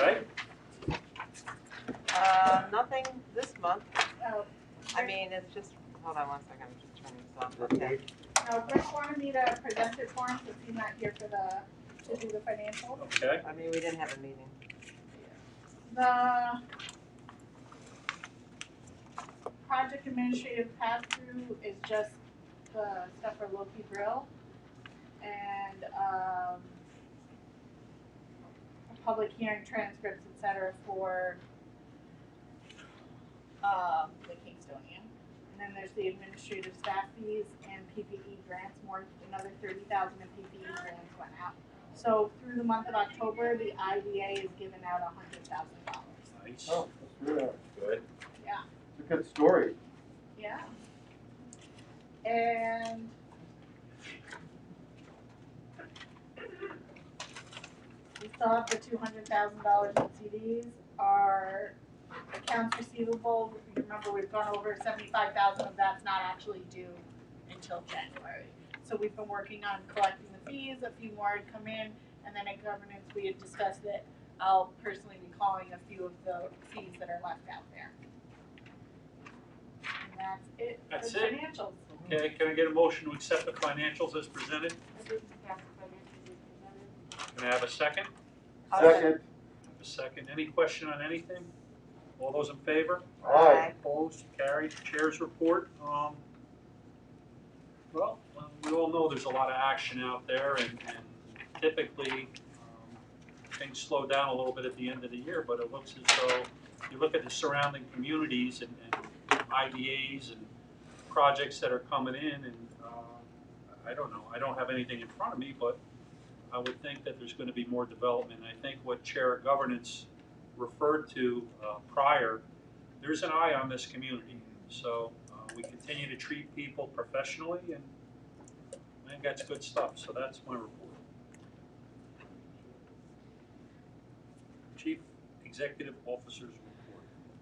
Okay. Nothing this month. Oh, I mean, it's just, hold on one second, I'm just turning this off. Okay. no, Rick wanted me to present it for him since he's not here for to do the financials. Okay. I mean, we didn't have a meeting. The project administrative pass-through is just the stuff for Loki Grill and public hearing transcripts, et cetera, for the Kingstonian. And then there's the administrative staff fees and PPE grants, another 30,000 in PPE grants went out. So through the month of October, the IDA has given out $100,000. Nice. Oh, that's really Good. Yeah. It's a good story. Yeah. And we still have the $200,000 in CDs. Our accounts receivable, remember we've gone over 75,000 of that's not actually due until January. So we've been working on collecting the fees, a few more had come in, and then at governance we had discussed that I'll personally be calling a few of the fees that are left out there. And that's it for That's the it? financials. Okay, can I get a motion to accept the financials as presented? Can I have a second? Second. A second. Any question on anything? All those in favor? Aye. Opposed? Carried. Chair's report. Well, we all know there's a lot of action out there, and typically things slow down a little bit at the end of the year. But it looks as though you look at the surrounding communities and IDAs and projects that are coming in, and I don't know. I don't have anything in front of me, but I would think that there's going to be more development. I think what Chair of Governance referred to prior, there's an eye on this community. So we continue to treat people professionally, and I think that's good stuff. So that's my report. Chief Executive Officer's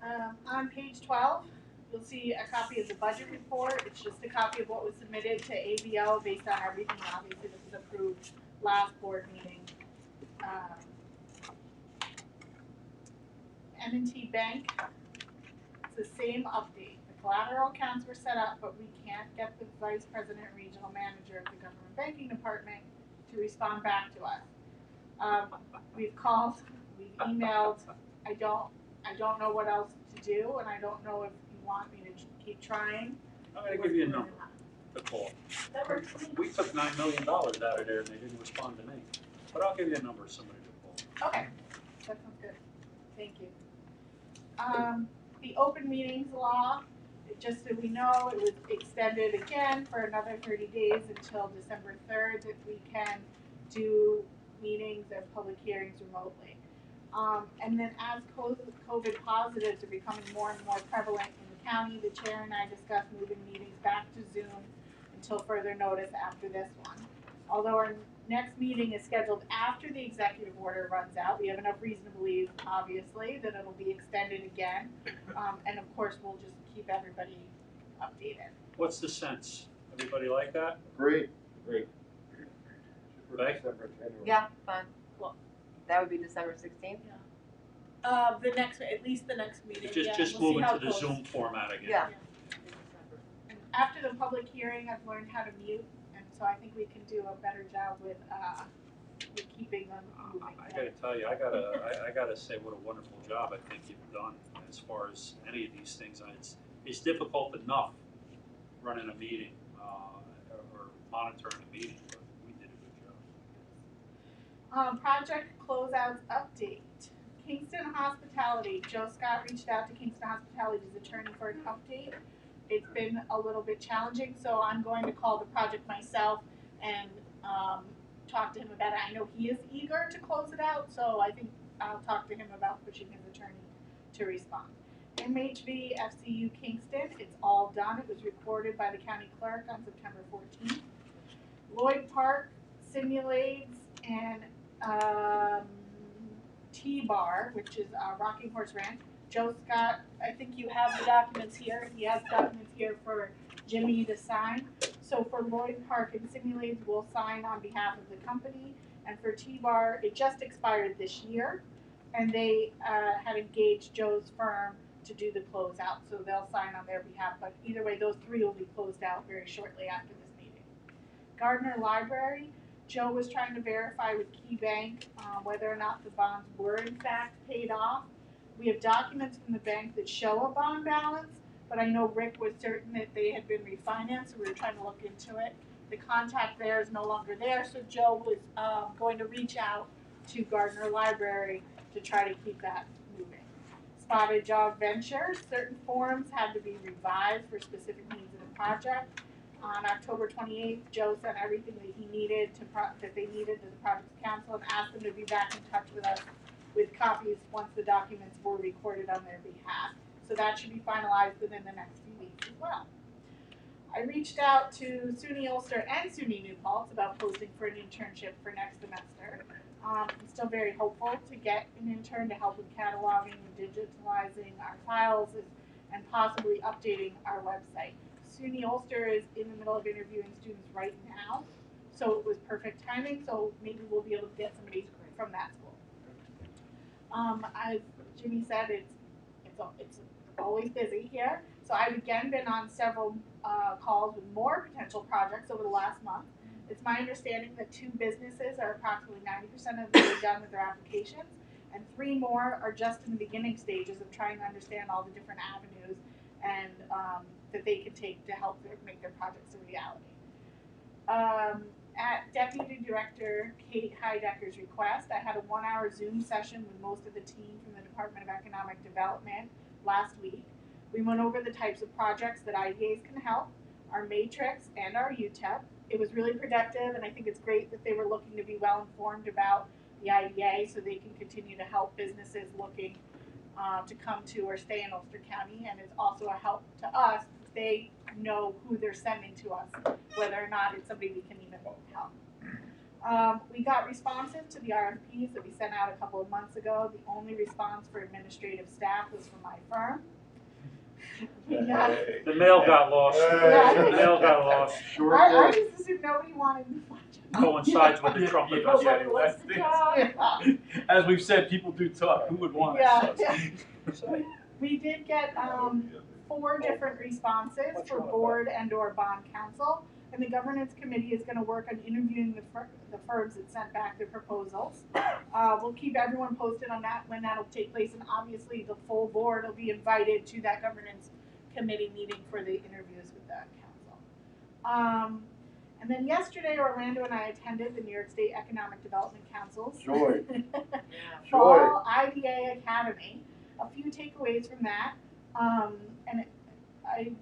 report. On page 12, you'll see a copy of the budget report. It's just a copy of what was submitted to ABL based on everything obviously that was approved last board meeting. M&T Bank, it's the same update. The collateral accounts were set up, but we can't get the vice president and regional manager of the government banking department to respond back to us. We've called, we've emailed. I don't know what else to do, and I don't know if you want me to keep trying. I'm going to give you a number to call. That works for me. We took $9 million out of there, and they didn't respond to me. But I'll give you a number of somebody to call. Okay, that sounds good. Thank you. The open meetings law, just so we know, it was extended again for another 30 days until December 3rd that we can do meetings and public hearings remotely. And then as COVID positives are becoming more and more prevalent in the county, the chair and I discussed moving meetings back to Zoom until further notice after this one. Although our next meeting is scheduled after the executive order runs out, we have enough reason to believe, obviously, that it'll be extended again. And of course, we'll just keep everybody updated. What's the sense? Everybody like that? Great. Great. December, January. Yeah, fine. Cool. That would be December 16th? At least the next meeting. Just we'll move see how into it the goes. Zoom format again. Yeah. And after the public hearing, I've learned how to mute, and so I think we can do a better job with keeping them moving. I gotta tell you, I gotta say what a wonderful job I think you've done as far as any of these things. It's difficult enough running a meeting or monitoring a meeting, but we did a good job. Project closeouts update. Kingston Hospitality. Joe Scott reached out to Kingston Hospitality's attorney for an update. It's been a little bit challenging, so I'm going to call the project myself and talk to him about it. I know he is eager to close it out, so I think I'll talk to him about pushing his attorney to respond. MHV FCU Kingston, it's all done. It was recorded by the county clerk on September 14th. Lloyd Park, Simulades, and T-Bar, which is Rocking Horse Ranch. Joe Scott, I think you have the documents here. He has documents here for Jimmy to sign. So for Lloyd Park and Simulades, we'll sign on behalf of the company. And for T-Bar, it just expired this year. and they had engaged Joe's firm to do the closeout, so they'll sign on their behalf, but either way, those three will be closed out very shortly after this meeting. Gardner Library, Joe was trying to verify with Key Bank whether or not the bonds were in fact paid off. We have documents from the bank that show a bond balance, but I know Rick was certain that they had been refinanced, so we were trying to look into it. The contact there is no longer there, so Joe was going to reach out to Gardner Library to try to keep that moving. Spotted Dog Venture, certain forms had to be revised for specific needs of the project. On October 28th, Joe sent everything that he needed that they needed to the project's council and asked them to be back in touch with us with copies once the documents were recorded on their behalf. So that should be finalized within the next few weeks as well. I reached out to SUNY Ulster and SUNY New Paltz about posting for an internship for next semester. I'm still very hopeful to get an intern to help with cataloging and digitalizing our files and possibly updating our website. SUNY Ulster is in the middle of interviewing students right now, so it was perfect timing, so maybe we'll be able to get somebody from that school. As Jimmy said, it's always busy here, so I've again been on several calls with more potential projects over the last month. It's my understanding that 2 businesses are approximately 90% of the way done with their applications, and 3 more are just in the beginning stages of trying to understand all the different avenues and that they can take to help make their projects a reality. At Deputy Director Kate Heidecker's request, I had a 1-hour Zoom session with most of the team from the Department of Economic Development last week. We went over the types of projects that IDAs can help, our matrix, and our UTEP. It was really productive, and I think it's great that they were looking to be well informed about the IDA so they can continue to help businesses looking to come to or stay in Ulster County, and it's also a help to us. They know who they're sending to us, whether or not it's somebody we can even help. We got responses to the RFPs that we sent out a couple of months ago. The only response for administrative staff was from my firm. We got, The mail got lost. Yeah. The mail got lost. Sure I did. just assumed nobody wanted the budget. Coincides with the Trump Yeah, investigation. yeah, that's the- Yeah. As we've said, people do talk. Who would want Yeah. it? We did get 4 different responses for board and or bond council, and the governance committee is gonna work on interviewing the firms that sent back their proposals. We'll keep everyone posted on that, when that'll take place, and obviously the full board will be invited to that governance committee meeting for the interviews with the council. And then yesterday, Orlando and I attended the New York State Economic Development Council's Joy. Fall IDA Academy. A few takeaways from that, and I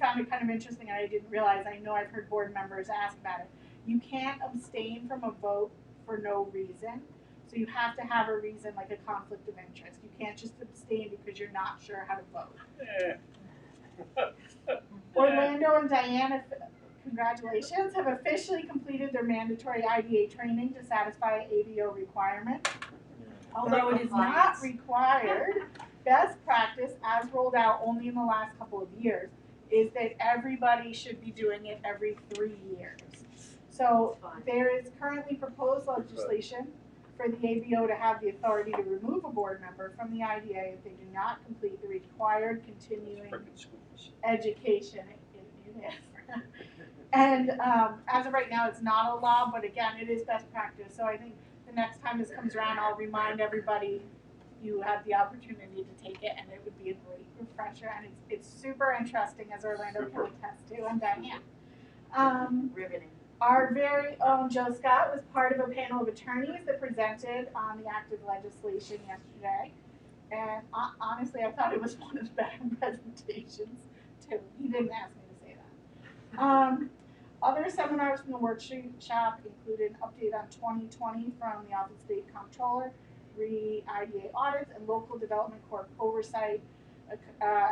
found it kind of interesting, and I didn't realize. I know I've heard board members ask about it. You can't abstain from a vote for no reason, so you have to have a reason, like a conflict of interest. You can't just abstain because you're not sure how to vote. Orlando and Diana, congratulations, have officially completed their mandatory IDA training to satisfy ABO requirements. Although it is not required, best practice, as rolled out only in the last couple of years, is that everybody should be doing it every 3 years. So there is currently proposed legislation for the ABO to have the authority to remove a board member from the IDA if they do not complete the required continuing Frickin' schools. education. It is. And as of right now, it's not a law, but again, it is best practice. So I think the next time this comes around, I'll remind everybody you have the opportunity to take it, and it would be a great refresher. And it's super interesting, as Orlando can attest to, and Diane. Riveting. Our very own Joe Scott was part of a panel of attorneys that presented on the active legislation yesterday. And honestly, I thought it was one of the better presentations, too. He didn't ask me to say that. Other seminars from the workshop included an update on 2020 from the Office of State Comptroller, IDA audits, and local development corp oversight,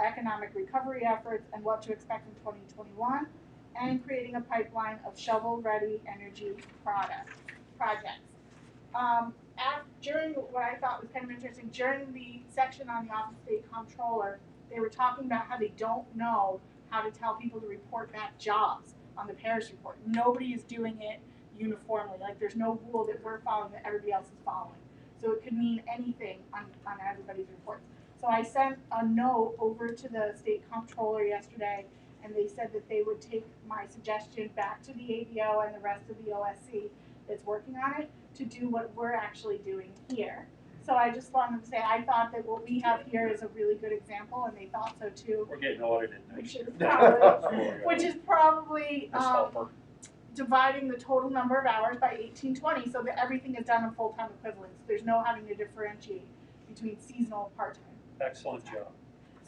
economic recovery efforts, and what to expect in 2021, and creating a pipeline of shovel-ready energy projects. During what I thought was kind of interesting, during the section on the Office of State Comptroller, they were talking about how they don't know how to tell people to report back jobs on the parish report. Nobody is doing it uniformly. Like, there's no rule that we're following that everybody else is following. So it could mean anything on everybody's reports. So I sent a note over to the state comptroller yesterday, and they said that they would take my suggestion back to the ADO and the rest of the OSC that's working on it to do what we're actually doing here. So I just wanted to say, I thought that what we have here is a really good example, and they thought so too, We're getting audited which next is year. probably, which is probably, Ms. Helper. dividing the total number of hours by 1820, so that everything is done in full-time equivalents. There's no having to differentiate between seasonal and part-time. Excellent job,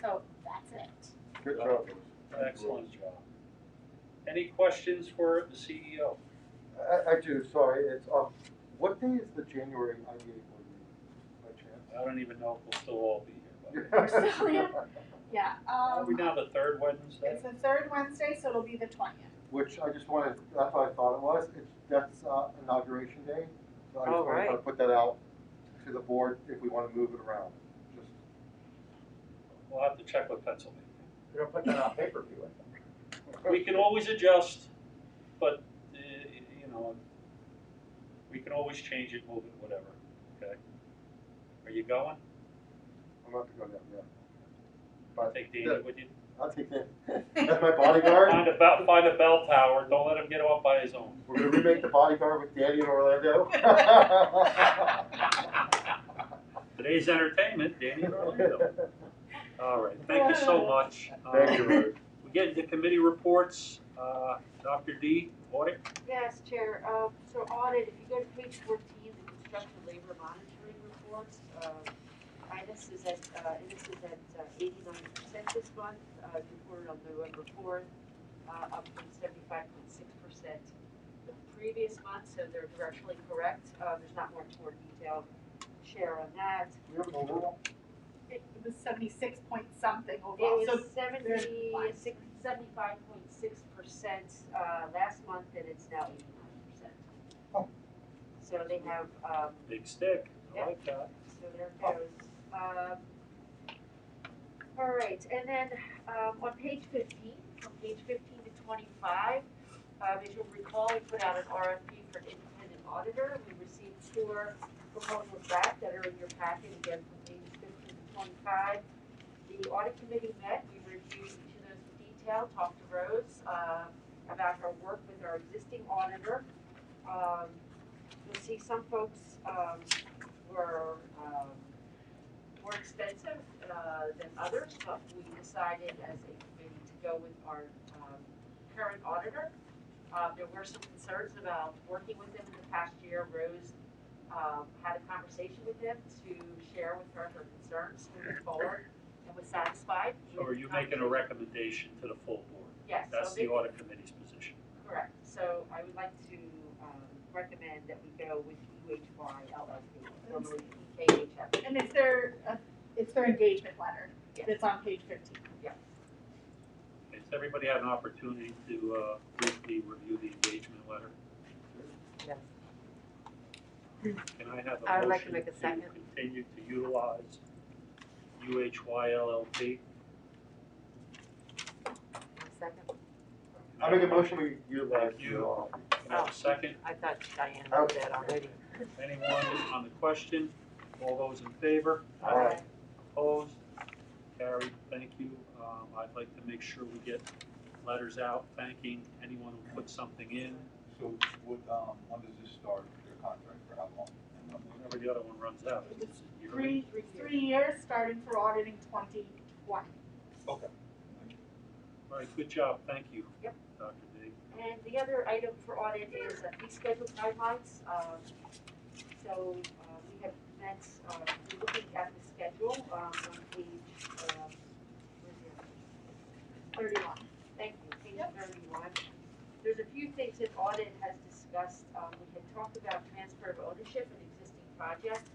So that's it. Good job. excellent job. Any questions for the CEO? I do, sorry, it's, what day is the January IDA board meeting, by chance? I don't even know if we'll still all be here, but So, yeah, are we now the third Wednesday? it's the third Wednesday, so it'll be the 20th. Which I just wanted, that's what I thought it was, that's inauguration day. So I just Oh, wanted to right. kind of put that out to the board if we want to move it around, just. We'll have to check with Pennsylvania. You're gonna put that on pay-per-view, I think. We can always adjust, but, you know, we can always change it, move it, whatever, okay? Are you going? I'm about to go down, yeah. I'll But take Danny with you. I'll take that, that's my bodyguard. Find a bell tower, don't let him get off by his own. We're gonna remake the bodyguard with Danny and Orlando. Today's entertainment, Danny Orlando. All right, thank you so much. Thank you, Rose. We get into committee reports, Dr. D, audit. Yes, Chair. So audit, if you go to page 14, the construction labor monitoring reports, Inus is at 89% this month, reported on November 4th, up from 75.6% the previous month, so they're directionally correct. There's not much more detail to share on that. We have an overall? It was 76 point something It overall, so was 75.6% last month, and it's now 89%. Oh. So they have, Big stick, I Yeah. like that. so there it goes. All right, and then on page 15, from page 15 to 25, as you'll recall, we put out an RFP for an independent auditor. We received 4 proposals back that are in your packet, again, from pages 15 to 25. The audit committee met, we reviewed each of those in detail, talked to Rose about her work with our existing auditor. You'll see some folks were more expensive than others, but we decided as a committee to go with our current auditor. There were some concerns about working with them in the past year. Rose had a conversation with them to share with her concerns moving forward, and was satisfied. So are you making a recommendation to the full board? Yes. That's so the they- audit committee's position. Correct. So I would like to recommend that we go with UHY LLP, formerly PKHF. and it's their engagement letter Yes. that's on page 15. Has everybody had an opportunity to briefly review the engagement letter? Yes. Can I have a I would like motion to make a second. continue to utilize UHY LLP? Second. I make a motion we utilize Thank you. you. Can I have a second? I thought Diane Oh. did that already. Anyone on the question? All those in favor? Aye. Opposed? Carried, thank you. I'd like to make sure we get letters out thanking anyone who put something in, So what, when does this start, your contract, for how long? And when- whenever the other one runs out. Is it yearly? 3 years, starting for auditing 2020. Okay. All right, good job, thank you. Yep. Dr. D. And the other item for audit is fee schedule guidelines. So we have met, we're looking at the schedule on page, where's the other? 31. Thank you, page Yep. 31. There's a few things that audit has discussed. We had talked about transfer of ownership in existing projects.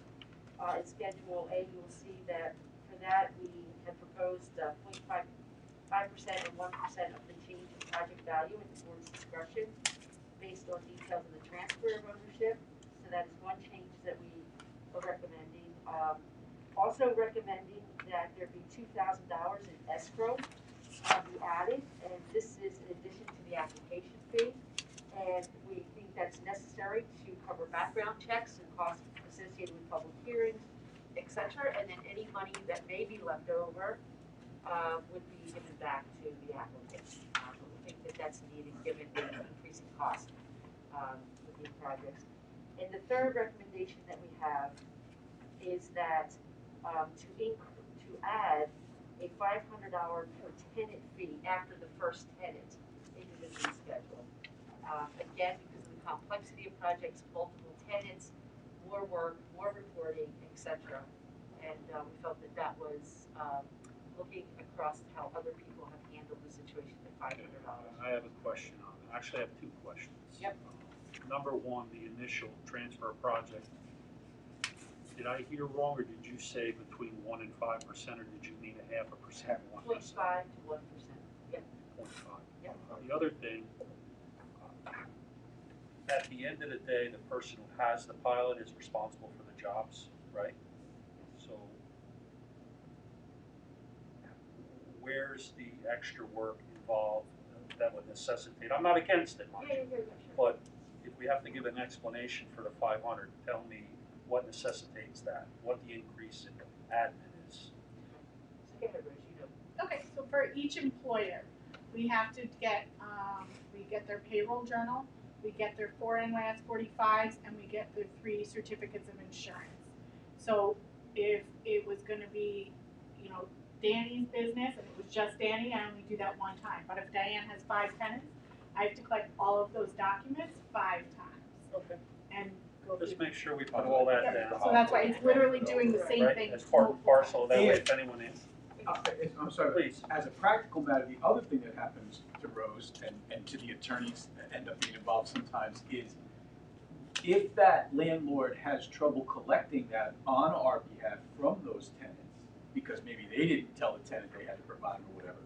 In Schedule A, you will see that for that, we have proposed 0.5% or 1% of the change in project value at the board's discretion based on details of the transfer of ownership. So that is one change that we are recommending. Also recommending that there be $2,000 in escrow be added, and this is in addition to the application fee. And we think that's necessary to cover background checks and costs associated with public hearings, et cetera, and then any money that may be left over would be given back to the applicant. But we think that that's needed given the increasing cost with these projects. And the third recommendation that we have is that to add a $500 per tenant fee after the first tenant into the fee schedule. Again, because of the complexity of projects, multiple tenants, more work, more reporting, et cetera. And we felt that that was looking across how other people have handled the situation at $500. I have a question on it. Actually, I have two questions. Yep. Number one, the initial transfer project. Did I hear wrong, or did you say between 1% and 5%, or did you mean 0.5%, 1%? 0.5 to 1%. Yep. 0.5. Yep. The other thing, at the end of the day, the person who has the pilot is responsible for the jobs, right? So where's the extra work involved that would necessitate? I'm not against it, mind Yeah, you, sure. but if we have to give an explanation for the 500, tell me what necessitates that, what the increase in admin is. So go ahead, Rose, you know. Okay, so for each employer, we have to get, we get their payroll journal, we get their 4 NYS 45s, and we get their 3 certificates of insurance. So if it was gonna be, you know, Danny's business, and it was just Danny, I only do that one time. But if Diane has 5 tenants, I have to collect all of those documents 5 times Okay. and go Just through. make sure we put all that Yep, down. so that's why it's literally doing the same Right, thing. as part and multiple parcel, that times. way if anyone is, I'm sorry, please. as a practical matter, the other thing that happens to Rose and to the attorneys that end up being involved sometimes is if that landlord has trouble collecting that on our behalf from those tenants, because maybe they didn't tell the tenant they had to provide them or whatever,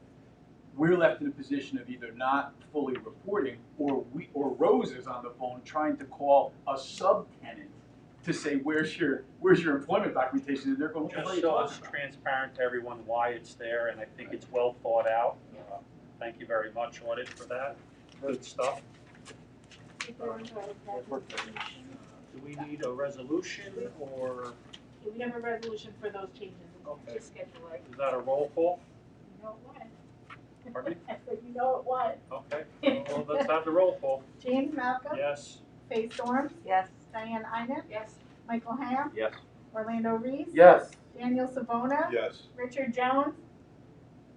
we're left in a position of either not fully reporting or Rose is on the phone trying to call a subtenant to say, where's your employment documentation? And they're going, what the hell are Just you so talking it's about? transparent to everyone why it's there, and I think it's well thought out. Thank you very much, Audit, for that. Good stuff. Do we need a resolution, or We have a resolution for those changes. okay. Just schedule it. Is that a roll call? You know it was. Pardon me? I said, you know it was. Okay, well, let's have the roll call. James Malcolm. Yes. Faye Storm. Yes. Diane Inen. Yes. Michael Ham. Yes. Orlando Reese. Yes. Daniel Savona. Yes. Richard Jones.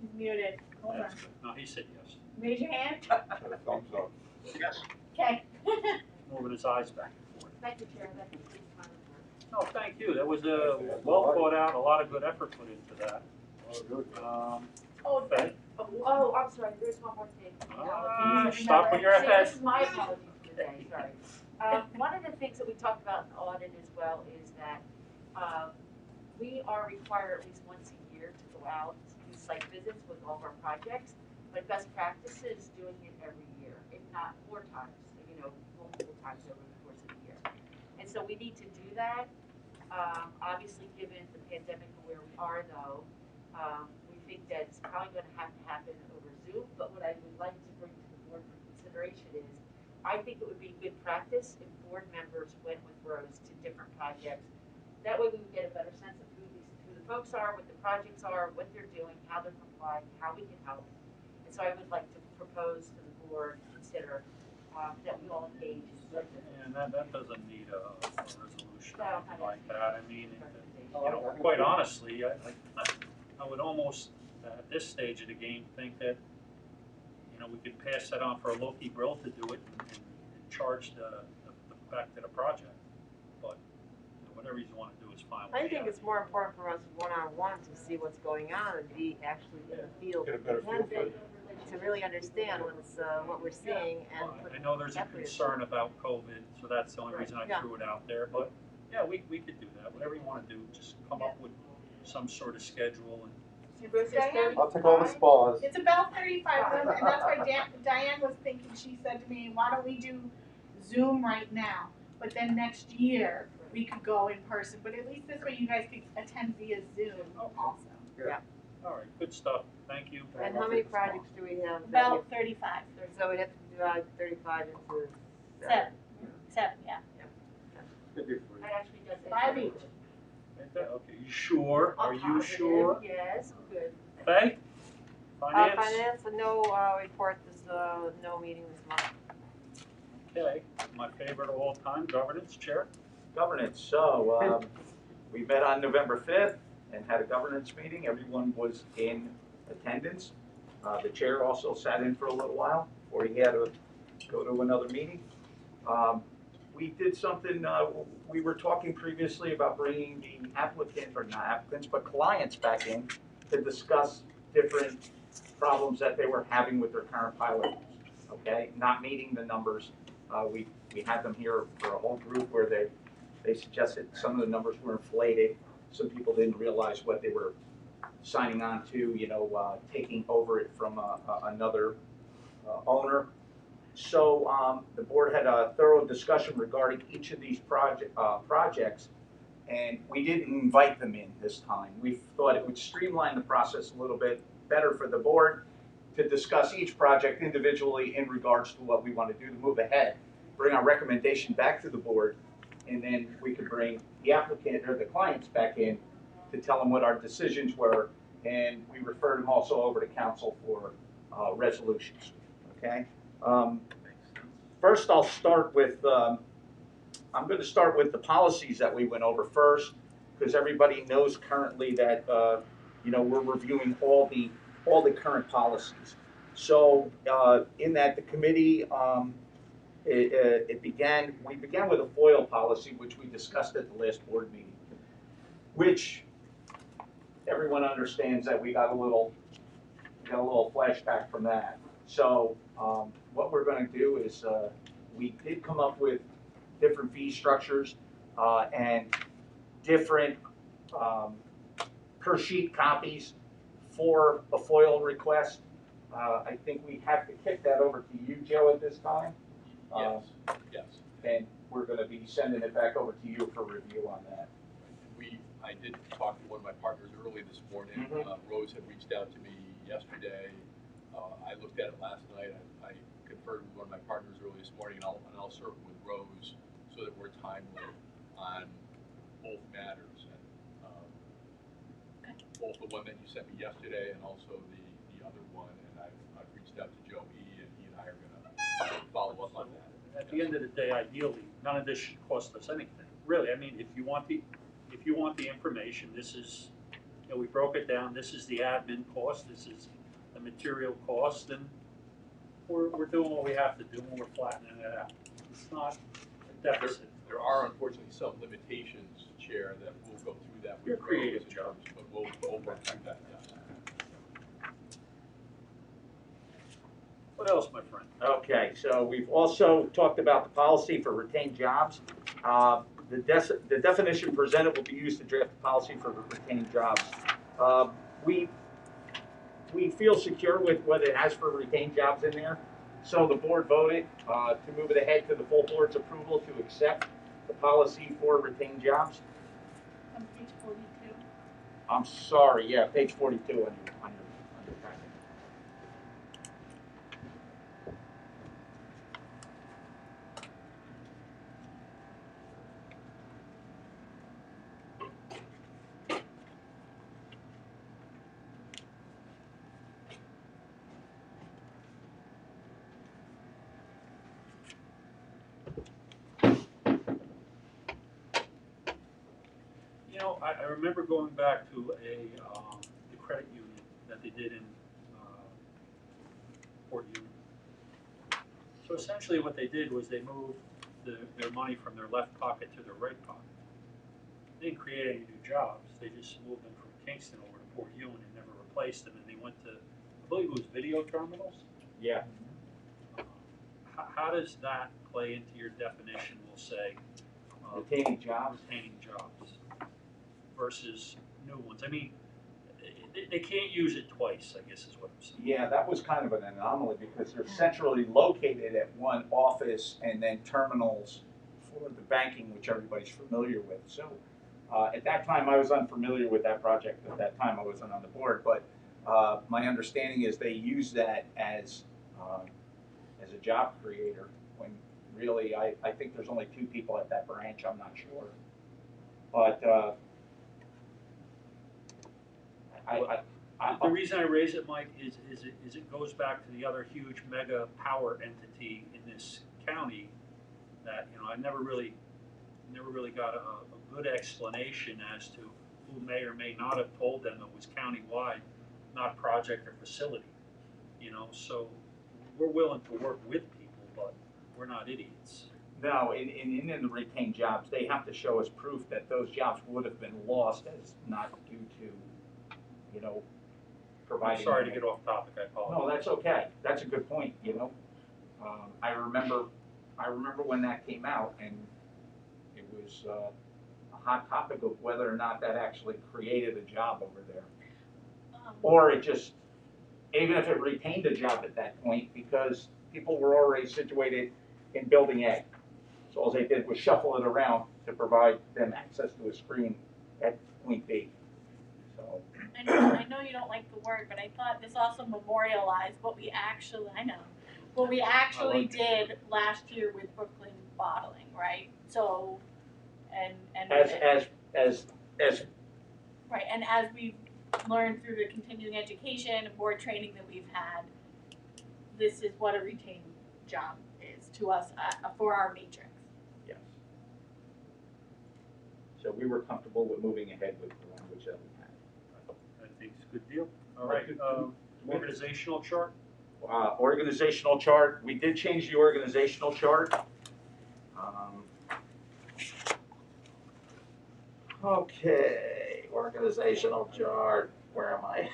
He's muted. Hold on. That's good. No, he said yes. Raise your hand. Thumbs up. Okay. Moving his eyes back and forth. Thank you, Chair. That concludes my report. No, thank you. That was well thought out, a lot of good effort put into that. Oh, Faye? Oh, I'm sorry, there's one more thing. Stop when you're See, ahead. this is my apologies for today, sorry. One of the things that we talked about in audit as well is that we are required at least once a year to go out to do site visits with all of our projects. But best practice is doing it every year, if not 4 times, you know, multiple times over the course of the year. And so we need to do that. Obviously, given the pandemic and where we are though, we think that it's probably gonna have to happen over Zoom, but what I would like to bring to the board for consideration is, I think it would be good practice if board members went with Rose to different projects. That way we would get a better sense of who the folks are, what the projects are, what they're doing, how they're complying, how we can help. And so I would like to propose to the board, consider, that we all engage in site visits. And that doesn't need a resolution or No, anything like that. I mean, you know, quite honestly, I would almost, at this stage of the game, think that, you know, we could pass that on for a Loki Brill to do it and charge the back to the project. But, you know, whatever you want to do is fine with me. I think it's more important for us one-on-one to see what's going on and be actually in the field Get a better feel for it. to really understand what we're seeing and Well, put I know there's a effort into it. concern about COVID, so that's the only reason I Yeah. threw it out there, but, yeah, we could do that, whatever you wanna do, just come up with some sort of schedule and. Diane? I'll take all the spas. It's about 35 of them, and that's why Diane was thinking, she said to me, why don't we do Zoom right now? But then next year, we could go in person, but at least this way you guys could attend via Zoom also. All right, good stuff, thank you. And how many projects do we have? About 35. So we'd have to divide 35 into 7, yeah. It'd be free. That actually does it. 5 each. Okay, you sure? Are I'm you positive, sure? Yes, I'm good. Faye? Finance? Finance, no, report, this, no meeting this month. Okay, my favorite of all time, governance, chair. Governance, so, we met on November 5th and had a governance meeting. Everyone was in attendance. The chair also sat in for a little while, or he had to go to another meeting. We did something, we were talking previously about bringing the applicant, or not applicants, but clients back in to discuss different problems that they were having with their current pilot, okay? Not meeting the numbers. We had them here for a whole group where they suggested some of the numbers were inflated. Some people didn't realize what they were signing on to, taking over it from another owner. So the board had a thorough discussion regarding each of these projects, and we didn't invite them in this time. We thought it would streamline the process a little bit better for the board to discuss each project individually in regards to what we want to do to move ahead, bring our recommendation back to the board, and then we could bring the applicant or the clients back in to tell them what our decisions were, and we referred them also over to council for resolutions, okay? First, I'll start with, I'm going to start with the policies that we went over first, because everybody knows currently that, we're reviewing all the current policies. So in that, the committee, we began with a FOIL policy, which we discussed at the last board meeting, which everyone understands that we got a little flashback from that. So what we're going to do is we did come up with different fee structures and different per sheet copies for a FOIL request. I think we have to kick that over to you, Joe, at this time. Yes. And we're going to be sending it back over to you for review on that. I did talk to one of my partners early this morning. Mhm. Rose had reached out to me yesterday. I looked at it last night. I conferred with one of my partners early this morning, and I'll circle with Rose so that we're timely on both matters. And both the one that you sent me yesterday and also the other one. And I've reached out to Joe E. and he and I are going to follow up on that. At the end of the day, ideally, none of this should cost us anything. Really, I mean, if you want the information, this is, we broke it down. This is the admin cost. This is the material cost, and we're doing what we have to do, and we're flattening it out. It's not a deficit. There are unfortunately some limitations, Chair, that we'll go through that with Your creative Rose in job. terms, but we'll work through that, yes. What else, my friend? Okay, so we've also talked about the policy for retained jobs. The definition presented will be used to draft the policy for retained jobs. We feel secure with what it has for retained jobs in there. So the board voted to move it ahead to the full board's approval to accept the policy for retained jobs. On page 42. I'm sorry, yeah, page 42 on your packet. I remember going back to the credit union that they did in Port Union. So essentially what they did was they moved their money from their left pocket to their right pocket. They didn't create any new jobs, they just moved them from Kingston over to Port Union and never replaced them, and they went to, I believe it was video terminals? Yeah. How does that play into your definition, we'll say, of Retaining jobs. retaining jobs versus new ones? I mean, they can't use it twice, I guess is what I'm saying. Yeah, that was kind of an anomaly because they're centrally located at one office and then terminals for the banking, which everybody's familiar with. So at that time, I was unfamiliar with that project. At that time, I wasn't on the board, but my understanding is they use that as a job creator when really. I think there's only 2 people at that branch, I'm not sure. But, The reason I raise it, Mike, is it goes back to the other huge mega power entity in this county that, you know, I never really got a good explanation as to who may or may not have told them it was countywide, not project or facility. You know, so we're willing to work with people, but we're not idiots. no, in the retained jobs, they have to show us proof that those jobs would have been lost as not due to, you know, I'm providing. sorry to get off topic, I apologize. No, that's okay. That's a good point, you know. I remember when that came out, and it was a hot topic of whether or not that actually created a job over there. Or it just, even if it retained a job at that point, because people were already situated in building A. So all they did was shuffle it around to provide them access to a screen at point B. So, I know you don't like the word, but I thought this also memorialized what we actually, did last year with Brooklyn Bottling, right? So, and. as Right, and as we've learned through the continuing education and board training that we've had, this is what a retained job is to us for our matrix. yes. So we were comfortable with moving ahead with the language that we had. I think it's a good deal. All right, organizational chart? Organizational chart, we did change the organizational chart. Okay, organizational chart, where am I?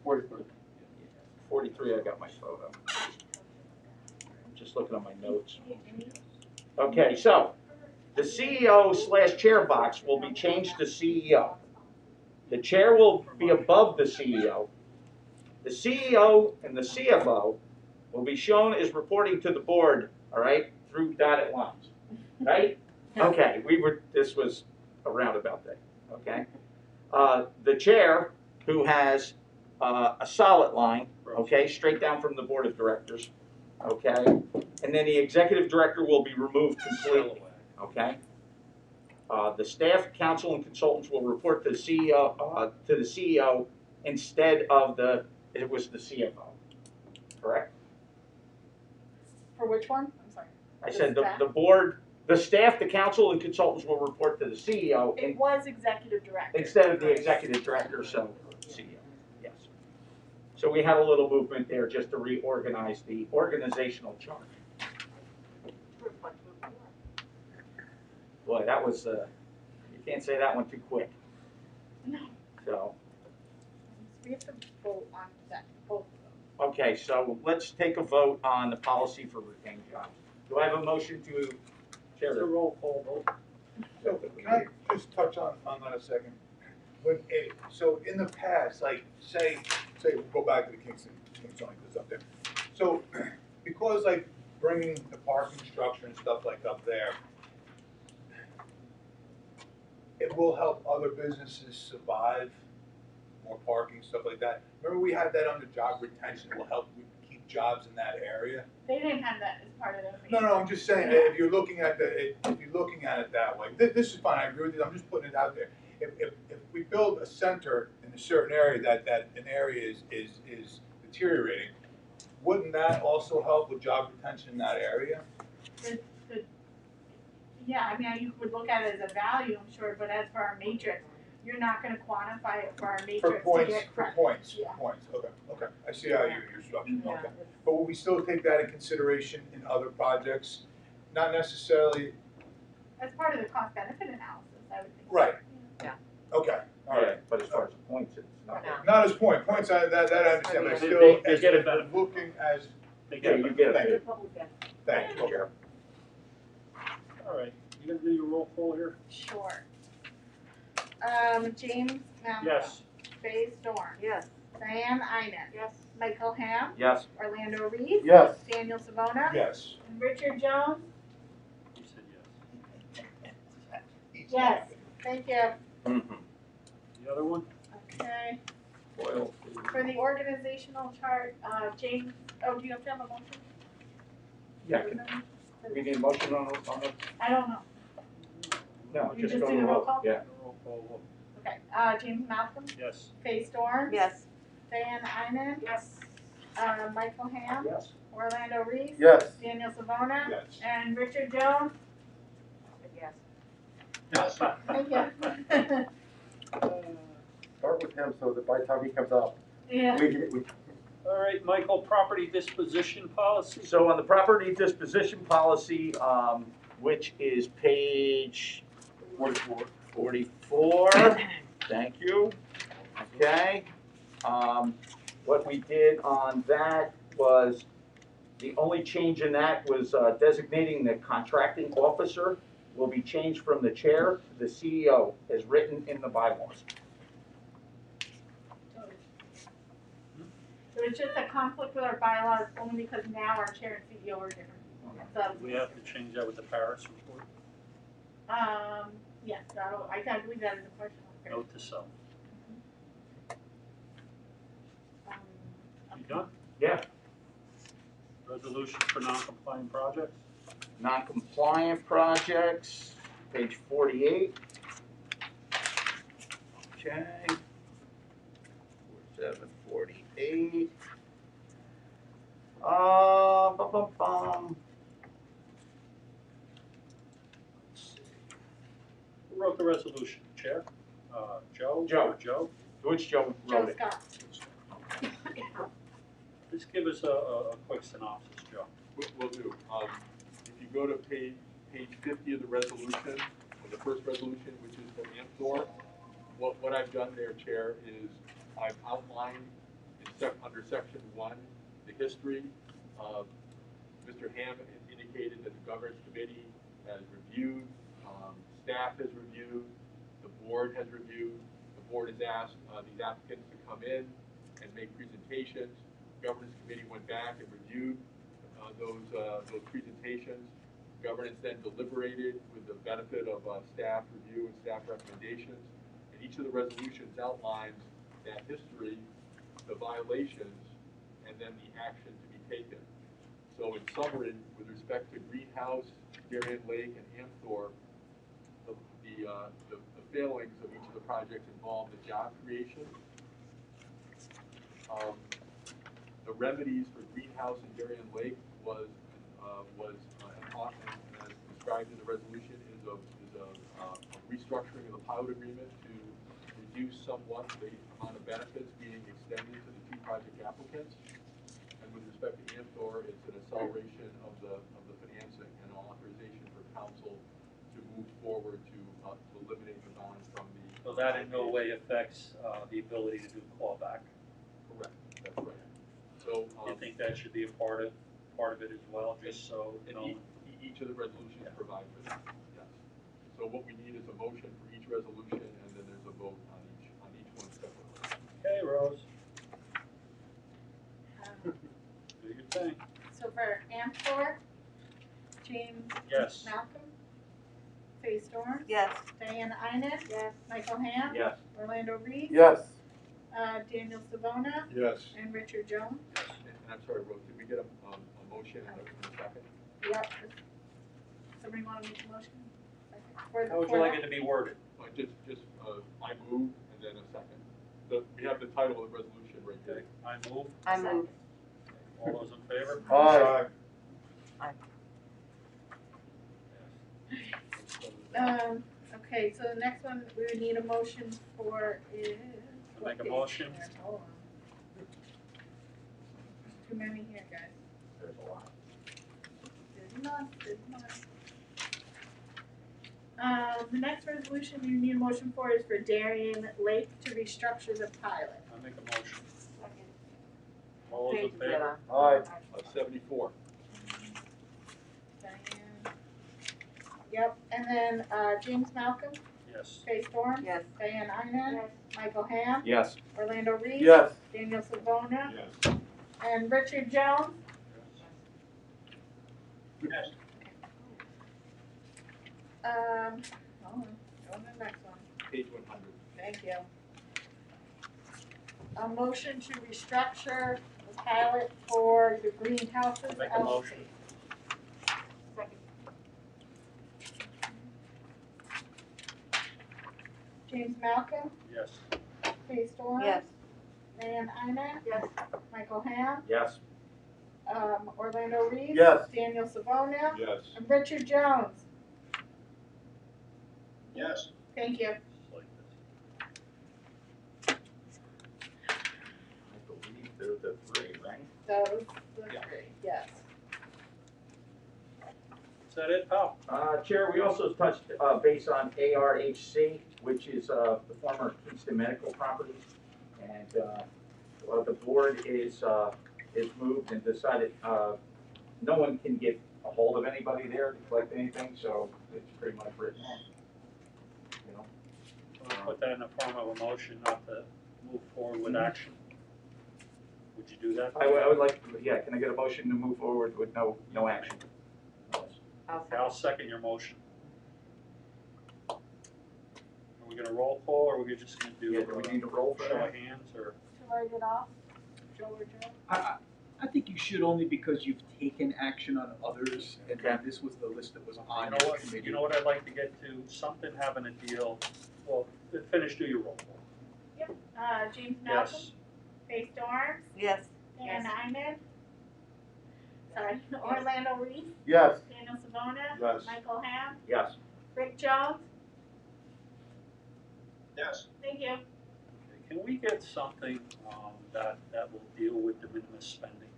43, I got my photo. I'm just looking at my notes. Okay, so the CEO/chair box will be changed to CEO. The chair will be above the CEO. The CEO and the CFO will be shown as reporting to the board, all right, through dotted lines, right? Okay, this was a roundabout thing, okay? The chair, who has a solid line, okay, straight down from the board of directors, okay? And then the executive director will be removed completely, okay? The staff, council, and consultants will report to the CEO instead of it was the CFO, correct? For which one? I'm sorry. I said the board, the staff, the council, and consultants will report to the CEO It was executive director. instead of the executive director, so CEO, yes. So we had a little movement there just to reorganize the organizational chart. Boy, that was, you can't say that one too quick. No. So, We have to vote on that, both of them. okay, so let's take a vote on the policy for retained jobs. Do I have a motion to chair It's a the roll call vote. So can I just touch on that a second? So in the past, like, say we'll go back to the Kingston because up there. So because like bringing the parking structure and stuff like up there, it will help other businesses survive, more parking, stuff like that. Remember we had that under job retention, it will help keep jobs in that area? They didn't have that as part of their. No, I'm just saying, if you're looking at it that way, this is fine, I agree with you, I'm just putting it out there. If we build a center in a certain area that an area is deteriorating, wouldn't that also help with job retention in that area? Yeah, I mean, you would look at it as a value, I'm sure, but as for our matrix, you're not gonna quantify it for our matrix For to points, get for credit. points, Yeah. okay, I see how you're structured, Yeah. okay. But will we still take that in consideration in other projects? Not necessarily, As part of the cost benefit analysis, I would think. right? Yeah. Okay, all right. But as far as the points, it's not. No. Not as points, that I understand, but They- still, they as get a benefit. looking as, They Yeah, get you it. get thank it. you, thank you, okay. All right, you gonna do your roll call here? Sure. James Malcolm. Yes. Faye Storm. Yes. Diane Inen. Yes. Michael Ham. Yes. Orlando Reed. Yes. Daniel Savona. Yes. And Richard Jones. You said yes. Yes. Thank you. Mhm. The other one? Okay. Oil. For the organizational chart, James, do you have to have a motion? Yeah, I can- We need a motion on the, I don't know. no, You just just go do to the roll roll, call? yeah. Roll call vote. Okay, James Malcolm, Yes. Faye Storms. Yes. Diane Einen. Yes. Michael Ham. Yes. Orlando Reese. Yes. Daniel Savona. Yes. And Richard Jones. Yes. Yes. Thank you. Start with him so that by the time he comes up, Yeah. we All right, Michael, property disposition policy. So on the property disposition policy, which is page 44, thank you, okay. What we did on that was, the only change in that was designating the contracting officer will be changed from the chair to the CEO, as written in the bylaws. So it's just a conflict with our bylaws only because now our chair and CEO are different. So, We have to change that with the Paris report. yes, I can't believe that is a question. Note to self. Um, You done? Yeah. Resolution for non-compliant projects? Non-compliant projects, page 48. Okay. 47, 48. Bum, bum, bum. Let's see. Who wrote the resolution? Chair? Joe? Joe. Or Joe? Which Joe Joe wrote it? Scott. Just give us a quick synopsis, Joe. Will do. If you go to page 50 of the resolution, or the first resolution, which is for Amthor, what I've done there, Chair, is I've outlined under section 1, the history. Mr. Ham indicated that the governance committee has reviewed, staff has reviewed, the board has reviewed. The board has asked these applicants to come in and make presentations. Governance committee went back and reviewed those presentations. Governance then deliberated with the benefit of staff review and staff recommendations. And each of the resolutions outlines that history, the violations, and then the action to be taken. So in summary, with respect to Greenhouse, Darien Lake, and Amthor, the failings of each of the projects involved the job creation. The remedies for Greenhouse and Darien Lake was and as described in the resolution, is a restructuring of the pilot agreement to reduce somewhat the amount of benefits being extended to the two project applicants. And with respect to Amthor, it's an acceleration of the financing and authorization for council to move forward to eliminate the bond from the. So that in no way affects the ability to do clawback. Correct, that's right. So, You think that should be a part of it as well, just so, you know? each of the resolutions provide for that, yes. So what we need is a motion for each resolution, and then there's a vote on each one separately. Okay, Rose, Um, do your thing. So for Amthor, James Yes. Malcolm, Faye Storms. Yes. Diane Einen. Yes. Michael Ham. Yes. Orlando Reese. yes. Daniel Savona Yes. and Richard Jones. And I'm sorry, Rose, did we get a motion and a second? Yep. Somebody want to make a motion? For the- How would you for like that? it to be worded? I move, and then a second. We have the title of the resolution right there. Okay, I move. I move. All those in favor? Aye. Yes. Okay, so the next one we would need a motion for is. I'll make a motion. Hold on. Too many here, guys. There's a lot. There's none. The next resolution you need a motion for is for Darien Lake to restructure the pilot. I make a motion. All those in Page is favor? that Aye. 74. Diane. Yep, and then, James Malcolm, Yes. Faye Storm. Yes. Diane Einen. Yes. Michael Ham. Yes. Orlando Reese. Yes. Daniel Savona. Yes. And Richard Jones. Yes. Hold on, go to the next one. Page 100. Thank you. A motion to restructure the pilot for the greenhouses Make a motion. Second. James Malcolm, Yes. Kay Storm. Yes. Diane Ina, Yes. Michael Ham, Yes. Orlando Reed. Yes. Daniel Savona, Yes. and Richard Jones. Yes. Thank you. Just like this. I believe they're the three, right? Those, the Yeah. three, yes. Is that it, pal? Chair, we also touched base on ARHC, which is the former Kingston Medical Properties. And the board is moved and decided no one can get a hold of anybody there to collect anything, so it's pretty much written off. You know? We'll put that in the form of a motion not to move forward with action. Would you do that? I would like, yeah, can I get a motion to move forward with no action? Okay, I'll second your motion. Are we gonna roll call, or are we just gonna do Yeah, do we need to roll for show that? of hands, or? To write it off, Joe or Joe? I think you should, only because you've taken action on others, and Okay. this was the list that was You on know your what, committee. you know what I'd like to get to, something having a deal, well, finish, do your roll call. James Malcolm, Yes, Kay Storm, Yes. Diane Ina. Sorry, Orlando Reed, Yes. Daniel Savona. Yes. Michael Ham, Yes. Rick Jones. Yes. Thank you. okay, can we get something, that will deal with de minimis spending?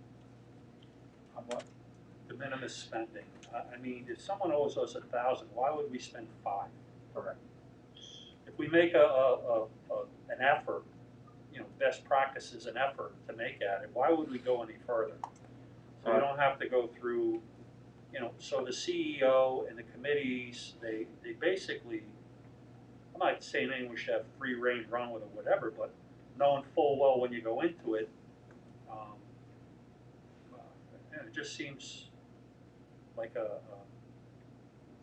On what? De minimis spending, I mean, if someone owes us 1,000, why would we spend 5? Correct. If we make an effort, you know, best practices an effort to make at it, why would we go any further? So we don't have to go through, you know, so the CEO and the committees, they basically, I'm not saying anyone should have free rein run with it, whatever, but knowing full well when you go into it, it just seems like a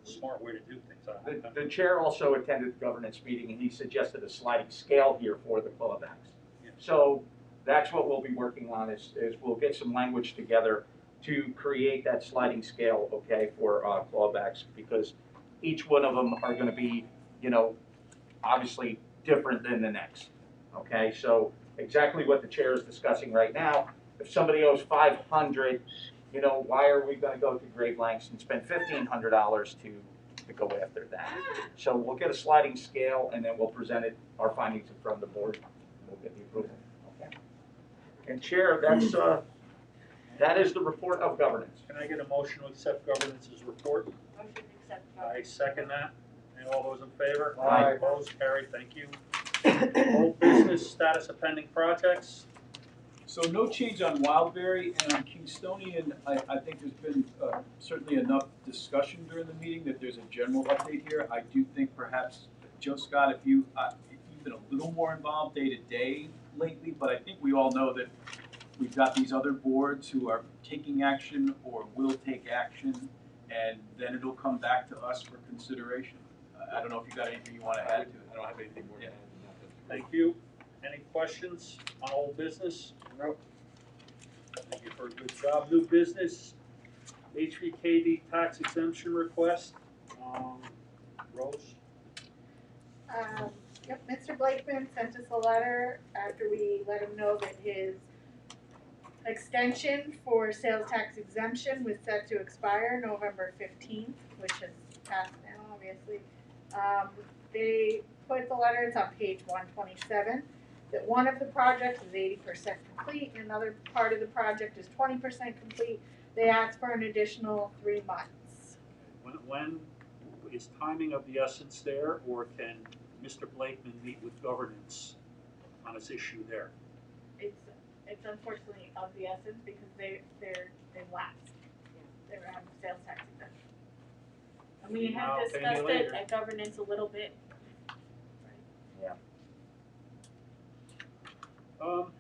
smart way to do things. The chair also attended the governance meeting, and he suggested a sliding scale here for the clawbacks. Yeah. So that's what we'll be working on, is we'll get some language together to create that sliding scale, okay, for clawbacks, because each one of them are gonna be, you know, obviously different than the next, okay? So exactly what the chair is discussing right now, if somebody owes 500, you know, why are we gonna go to great lengths and spend $1,500 to go after that? So we'll get a sliding scale, and then we'll present it, our findings in front of the board, and we'll get the approval, okay? And Chair, that is the report of governance. Can I get a motion to accept governance's report? Motion to accept. I second that. And all those in favor? Aye. Opposed, carried, thank you. Old business, status of pending projects. So no change on Wildberry, and on Kingstonian, I think there's been certainly enough discussion during the meeting that there's a general update here. I do think perhaps, Joe Scott, if you've been a little more involved day to day lately, but I think we all know that we've got these other boards who are taking action or will take action, and then it'll come back to us for consideration. I don't know if you got anything you want to add to it. I don't have anything more to add than that. Thank you. Any questions on old business? Nope. Thank you for a good job. New business, HVKD tax exemption request. Rose? Yep, Mr. Blakeman sent us a letter after we let him know that his extension for sales tax exemption was set to expire November 15th, which has passed now, obviously. They put the letter, it's on page 127, that one of the projects is 80% complete, and another part of the project is 20% complete. They asked for an additional 3 months. When is timing of the essence there, or can Mr. Blakeman meet with governance on this issue there? It's unfortunately of the essence because they've lapsed. They're on sales tax exemption. And we Now, have pay me discussed it later. at governance a little bit. Well,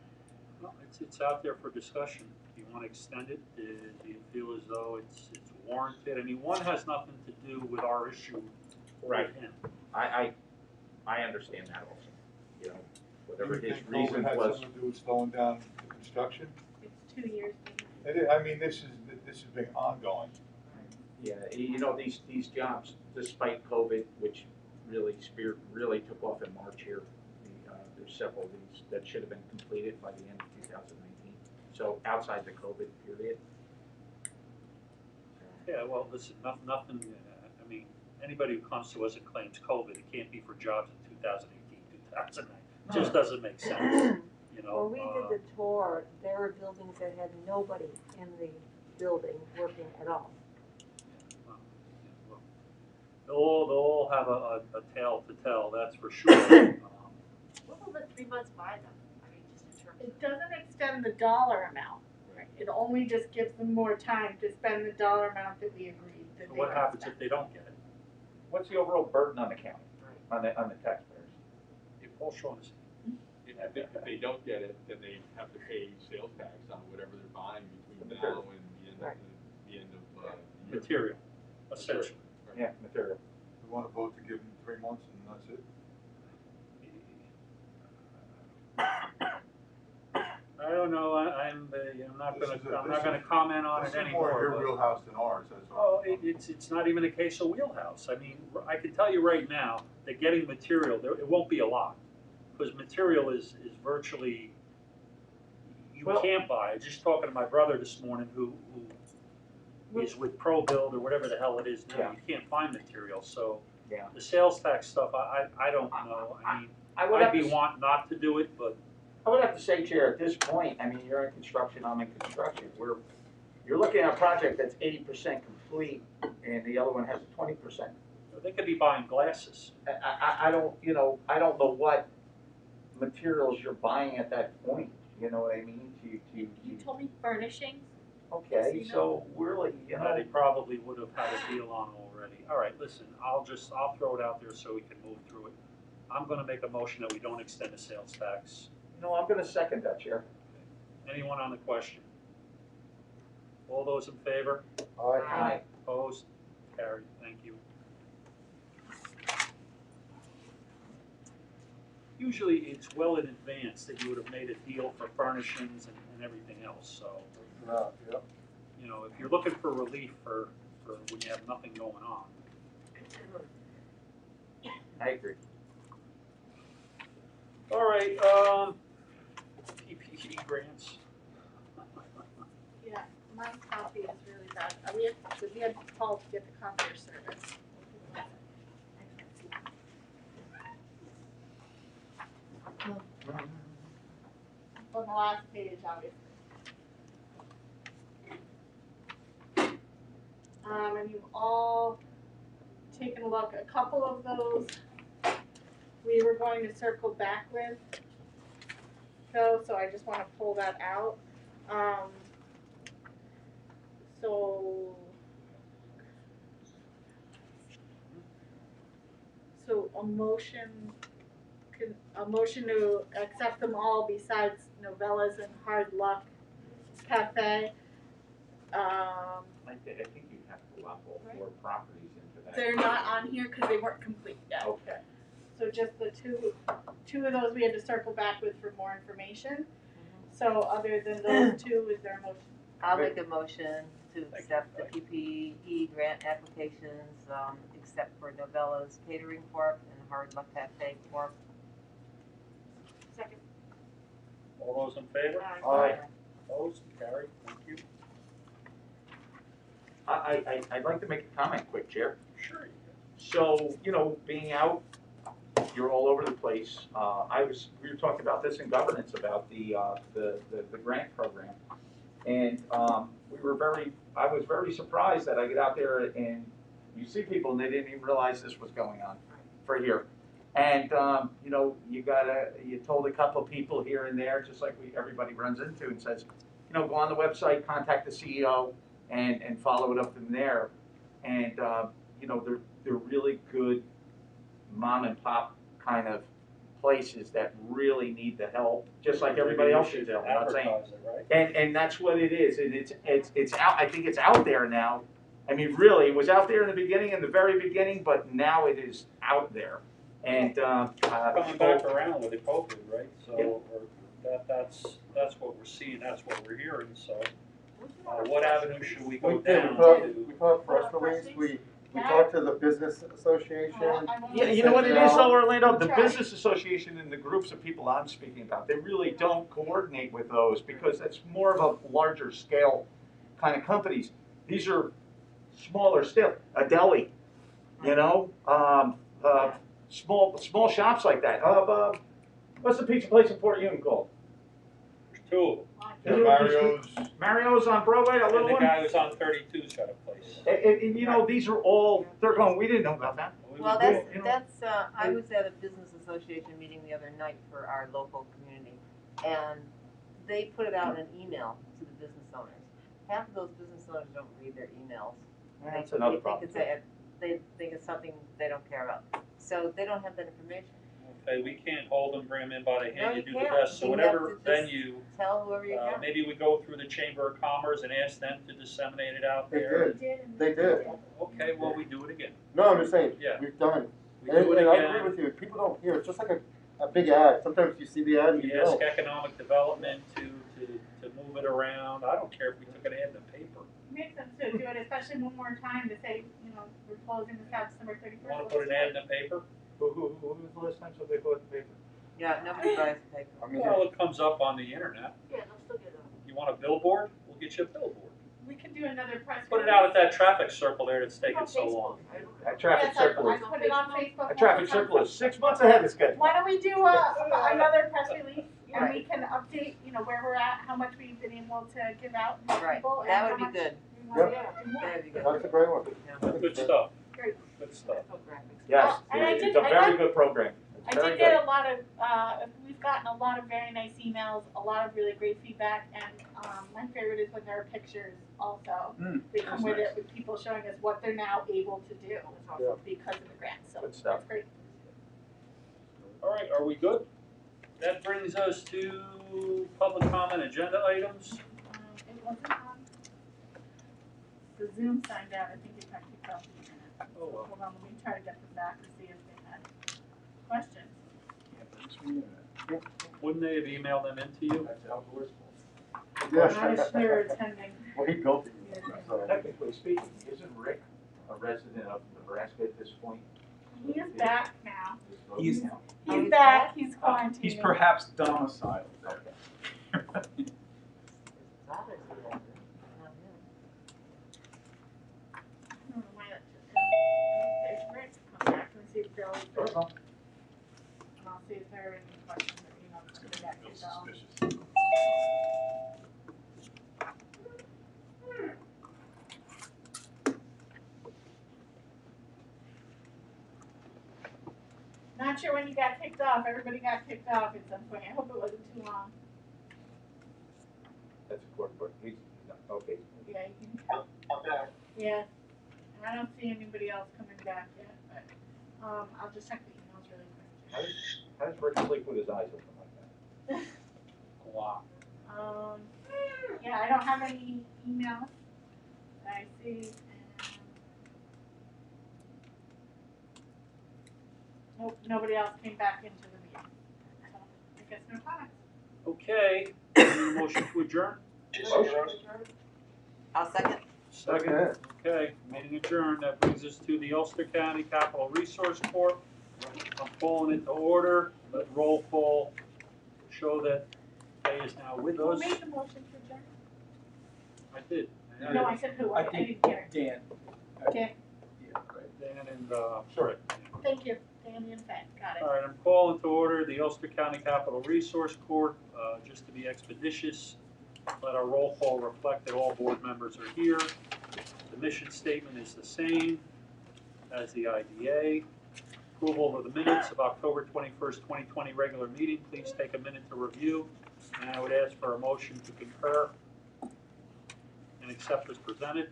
it's out there for discussion. Do you want to extend it? Do you feel as though it's warranted? I mean, one has nothing to do with our issue Right. with him. I understand that also, you know, whatever Do you his think COVID reason had was. something to do with slowing down the construction? It's 2 years. I mean, this has been ongoing. Yeah, you know, these jobs, despite COVID, which really took off in March here. There's several of these that should have been completed by the end of 2019, so outside the COVID period. Yeah, well, listen, nothing, I mean, anybody who comes to us and claims COVID, it can't be for jobs in 2018, 2009. It just doesn't make sense, you know? When we did the tour, there were buildings that had nobody in the building working at all. Well, yeah, well, they'll all have a tale to tell, that's for sure. What will the 3 months buy them? I mean, just in terms of. It doesn't extend the dollar amount. It only just gives them more time to spend the dollar amount that we agreed that So they what would happens spend. if they don't get it? What's the overall burden on the county, on the taxpayers? If Paul Shawn is, If they don't get it, then they have to pay sales tax on whatever they're buying between The now material. and Right. the end of, the year. material, essentially. Yeah, material. We wanna vote to give them 3 months and that's it? I don't know, I'm not This gonna, is a- I'm this not gonna is- comment on This it is more anymore, your but. wheelhouse than ours, that's Oh, all. it's not even a case of wheelhouse. I mean, I can tell you right now that getting material, it won't be a lot. Because material is virtually, you Well- can't buy. I was just talking to my brother this morning who is with Pro Build or whatever the hell it is now. Yeah. You can't find material, so Yeah. the sales tax stuff, I don't know. I mean, I would I'd have be to, wanting not to do it, but I would have to say, Chair, at this point, I mean, you're in construction, I'm in construction. You're looking at a project that's 80% complete, and the other one has 20%. they could be buying glasses. I don't, I don't know what materials you're buying at that point, you know what I mean? You told me furnishings. Okay, so really, They probably would have had a deal on already. All right, listen, I'll throw it out there so we can move through it. I'm gonna make a motion that we don't extend the sales tax. I'm gonna second that, Chair. Anyone on the question? All those in favor? Aye. Opposed? Carried, thank you. Usually it's well in advance that you would have made a deal for furnishings and everything else, so, Yep. you know, if you're looking for relief for when you have nothing going on. I agree. All right, PPP grants. Yeah, my copy is really bad. We had Paul to get the copier service. On the last page, obviously. And you've all taken a look, a couple of those we were going to circle back with. So I just wanna pull that out. So a motion to accept them all besides Novellas and Hard Luck Cafe. I think you have to lump all 4 properties into that. They're not on here because they weren't complete yet. Okay. So just the two of those we had to circle back with for more information. So other than those two, is there a motion? I'll make a motion to accept the PPE grant applications, except for Novella's Catering Corp. and Hard Luck Cafe Corp. Second. All those in favor? Aye. Opposed? Carried, thank you. I'd like to make a comment quick, Chair. Sure. So, being out, you're all over the place. We were talking about this in governance about the grant program. And, I was very surprised that I get out there and you see people and they didn't even realize this was going on for here. And, you told a couple of people here and there, just like everybody runs into and says, go on the website, contact the CEO and follow it up from there. And, they're really good mom and pop kind of places that really need the help, just like everybody else should. I'm not saying. Advertise it, right? And that's what it is, and it's out, I think it's out there now. I mean, really, it was out there in the beginning, in the very beginning, but now it is out there. And, Coming back around with the COVID, right? So, Yeah. or that's what we're seeing, that's what we're hearing, so. What avenue should we go down We put to? we put a press release, we We that. talked to the business association. Yeah, you know what it is, though, Orlando, the Try. business association and the groups of people I'm speaking about, they really don't coordinate with those because it's more of a larger scale kind of companies. These are smaller still, a deli, you know, small shops like that. What's the pizza place in Port Union called? There's two of them. Yeah, Mario's, Mario's on Broadway, a little And the one? guy who's on 32's got a place. And, you know, these are all, they're going, we didn't know about that. Well, do, you know. that's, I was at a business association meeting the other night for our local community, and they put it out in an email to the business owners. Half of those business owners don't read their emails. That's another problem. They think it's something they don't care about, so they don't have that information. Okay, we can't hold them, bring them in by the No, hand, you you do the can't. best, so You have whatever to just venue, Tell whoever you can. maybe we go through the Chamber of Commerce and ask them to disseminate it out They there. did, they did. Okay, well, we do it again. No, I'm just saying, Yeah. we've done. We And, do it and I agree again. with you, people don't hear, it's just like a big ad. Sometimes you see the ad and you We ask don't. economic development to move it around. I don't care if we took an ad in the paper. Makes sense to do it, especially one more time to say, you know, we're closing this out December 31st. You wanna put an ad in the paper? Who was the last time somebody put the paper? Yeah, nobody buys the paper. I mean, Well, it comes up on the internet. Yeah, they'll still get it. You want a billboard? We'll get you a billboard. We can do another press. Put it out at that traffic circle there that's taking so long. That traffic Yes, I circle is, put it on Facebook. that traffic circle is 6 months ahead of schedule. Why don't we do another press release and we can update, you know, where we're at, how much we've been able to give out to Right, people. and that how would be much good. we want to That do more. would be good. that's a great one. Good stuff. Great. Good stuff. Yes, And I it's did- a I very did- good program. I It's very did get good. a lot of, we've gotten a lot of very nice emails, a lot of really great feedback, and my favorite is when there are pictures also. They come that's with nice. it, with people showing us what they're now able to do Yeah. because of the grant, so Good stuff. that's great. All right, are we good? That brings us to public comment agenda items. It wasn't on, the Zoom signed out, I think it got kicked off the internet. Oh, well. Hold on, let me try to get them back to see if they had questions. Yeah, thanks for the internet. Wouldn't they have emailed them into you? That's Al Gore's fault. Not if they're attending. Well, he built it, so. Technically speaking, isn't Rick a resident of Nebraska at this point? He is back now. He's, He's back, he's quarantining. he's perhaps domiciled there. His father's here. Not him. I don't know why that just there's Rick, come back and see if Bill's there. And I'll see if there are any questions or emails from the back Feels to Bill. suspicious. Not sure when you got kicked off, everybody got kicked off at some point, I hope it wasn't too long. That's a court book. He's, okay. Yeah, you can. Yeah, and I don't see anybody else coming back yet, but, I'll just check the emails really quick. How does Rick sleep with his eyes open like that? Wow. Yeah, I don't have any emails that I see, and nope, nobody else came back into the meeting, so I guess no comments. Okay, any motion to adjourn? I'll second. Second. Okay, meeting adjourned. That brings us to the Ulster County Capital Resource Corp. I'm calling it to order. Let roll call show that Kay is now with Who us. made the motion to adjourn? I did. No, I said who, I I didn't hear. Dan. Okay, Yeah, right. Dan and, Sure. thank you, Danny and Fed, got it. All right, I'm calling to order the Ulster County Capital Resource Corp. Just to be expeditious, let our roll call reflect that all board members are here. The mission statement is the same as the IDA. Approval of the minutes of October 21st, 2020 regular meeting. Please take a minute to review. And I would ask for a motion to concur and accept as presented.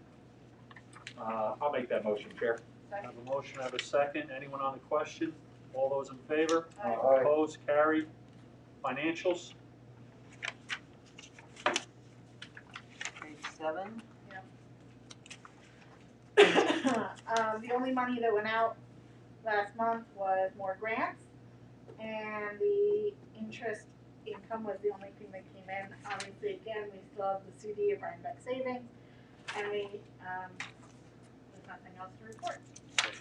I'll make that motion, Chair. I have a motion, I have a second. Anyone on the question? All those in favor? Aye. Opposed, carried. Financials? Page 7. The only money that went out last month was more grants, and the interest income was the only thing that came in. Obviously, again, we still have the CD of Rhinebeck savings, and we have nothing else to report.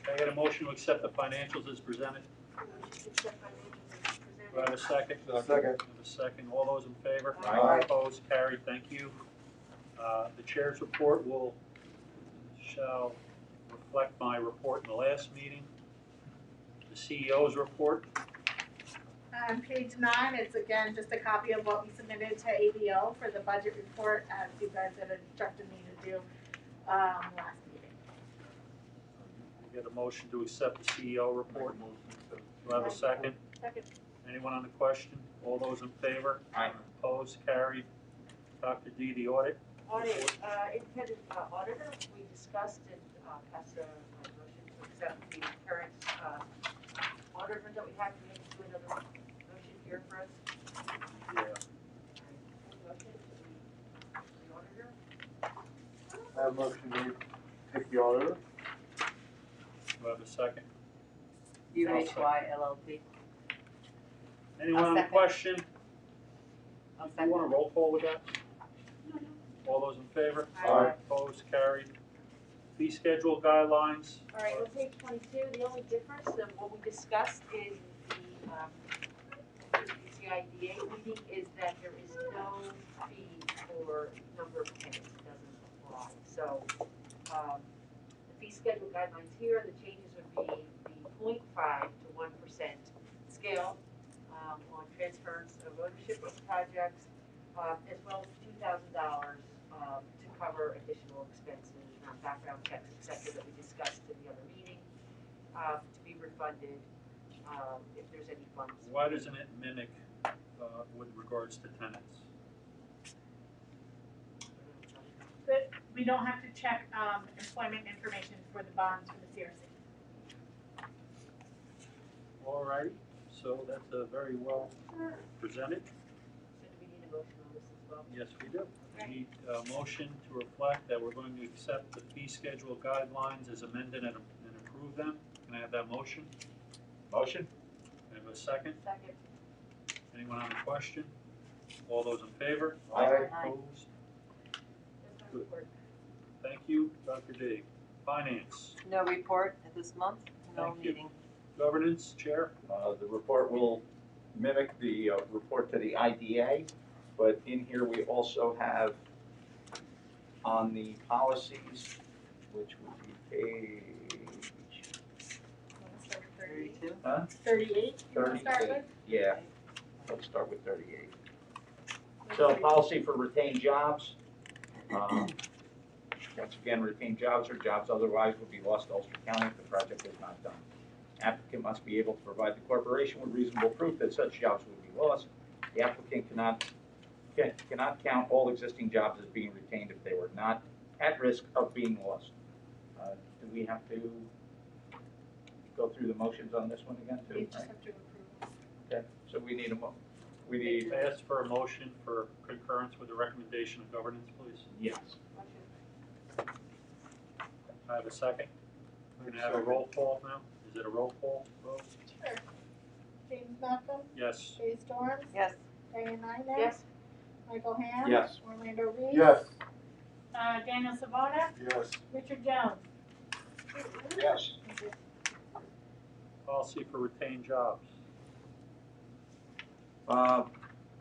Can I get a motion to accept the financials as presented? Accept financials as Do I have a second? Second. I have a second. All those in favor? Aye. Opposed, carried, thank you. The chair's report shall reflect my report in the last meeting. The CEO's report, On page 9, it's again just a copy of what we submitted to ADO for the budget report, as you guys had instructed me to do last meeting. we get a motion to accept the CEO report. Do I have a second? Second. Anyone on the question? All those in favor? Aye. Opposed, carried. Dr. D, the audit. Audit, independent auditor, we discussed and passed a motion to accept the current auditor that we have. Can we do another motion here for us? Yeah. Motion to the auditor? I have a motion to take the auditor. Do I have a second? UHY LLP. Anyone on the second. question? I'll Do you want a roll call with that? All those in favor? Aye. Opposed, carried. Fee schedule guidelines. All right, on page 22, the only difference of what we discussed in the CIDA meeting is that there is no fee for number of tenants, it doesn't apply. So, the fee schedule guidelines here, the changes would be the 0.5 to 1% scale on transference of ownership of projects, as well as $2,000 to cover additional expenses, background checks, et cetera, that we discussed in the other meeting, to be refunded if there's any funds. Why doesn't it mimic with regards to tenants? But we don't have to check employment information for the bonds for the CRC. All right, so that's very well presented. So do we need a motion on this as well? Yes, we do. We need a motion to reflect that we're going to accept the fee schedule guidelines as amended and approve them. Can I have that motion? Motion? Can I have a second? Second. Anyone on the question? All those in favor? Aye. Opposed? That's our Good. report. Thank you, Dr. D. Finance, No report at this month, no Thank you. meeting. governance, chair. The report will mimic the report to the IDA, but in here we also have on the policies, which would be page Want to start with 38? 32? 38, you want to start 38. with? Yeah, let's start with 38. So policy for retained jobs. Once again, retained jobs or jobs otherwise would be lost to Ulster County if the project is not done. Applicant must be able to provide the corporation with reasonable proof that such jobs would be lost. The applicant cannot count all existing jobs as being retained if they were not at risk of being lost. Do we have to go through the motions on this one again too? You just right? have to approve. Okay, so we need we need, I ask for a motion for concurrence with the recommendation of governance, please. yes. Motion. I have a second. Can I have a roll call now? Is it a roll call vote? Sure. James Malcolm, Yes. Jay Storms, Yes, Diane Nyman. Yes. Michael Ham. Yes. Orlando Reed. Yes. Daniel Savona, Yes. Richard Jones. Yes. Policy for retained jobs.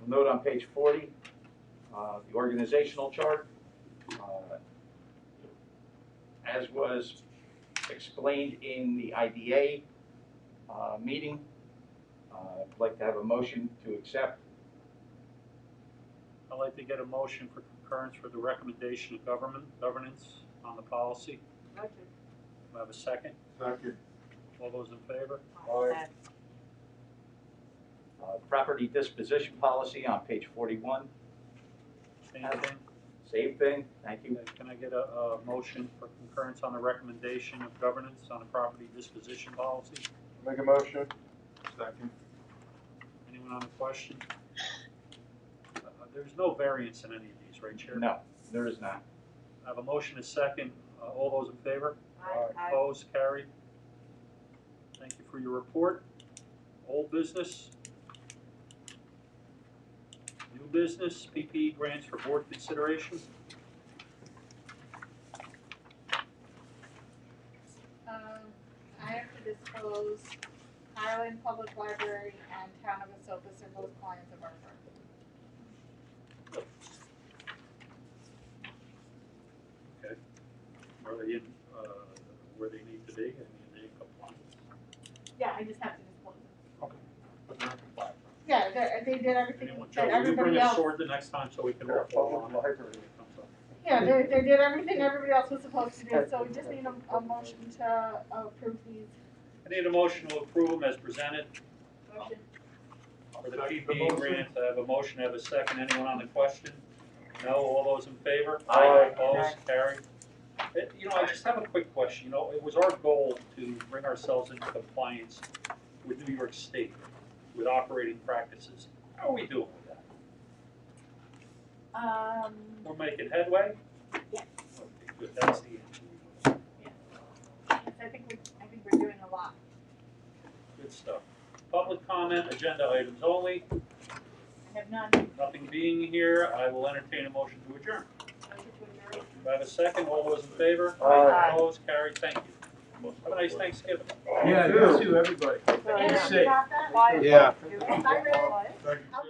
Note on page 40, the organizational chart. As was explained in the IDA meeting, I'd like to have a motion to accept. I'd like to get a motion for concurrence for the recommendation of governance on the policy. Motion. Do I have a second? Second. All those in favor? Aye. Property disposition policy on page 41. Same thing? Same thing, thank you. Okay, can I get a motion for concurrence on the recommendation of governance on the property disposition policy? Make a motion. Second. Anyone on the question? There's no variance in any of these, right, Chair? No, there is not. I have a motion, a second. All those in favor? Aye. Aye. Opposed, carried. Thank you for your report. Old business. New business, PPE grants for board consideration. Rose, Highland Public Library, and Town of Esopus are both clients of our firm. Are they in, where they need to be, and they in compliance? Yeah, I just have to disclose it. Okay. But they're in compliance. Yeah, they did everything Anyone, that Joe, will you bring everybody a else. sword the next time so we can all Yeah, fall public on it? library. when it comes up? Yeah, they did everything everybody else was supposed to do, so we just need a motion to approve these. I need a motion to approve them as presented Motion. for the PPE grant. I have a motion, I have a second. Anyone on the question? No, all those in favor? Aye. Opposed, carried. You know, I just have a quick question. You know, it was our goal to bring ourselves into compliance with New York State, with operating practices. How are we doing with that? We're making headway? Yes. Okay, good, that's the answer. I think we're doing a lot. Good stuff. Public comment, agenda items only. I have none. Nothing being here, I will entertain a motion to adjourn. Motion to adjourn. Do I have a second? All those in favor? Aye. Opposed, carried, thank you. Have a nice Thanksgiving. Yeah, you too, everybody. And safe. you got that? Yeah. Bye, Rick. Thank you. I'll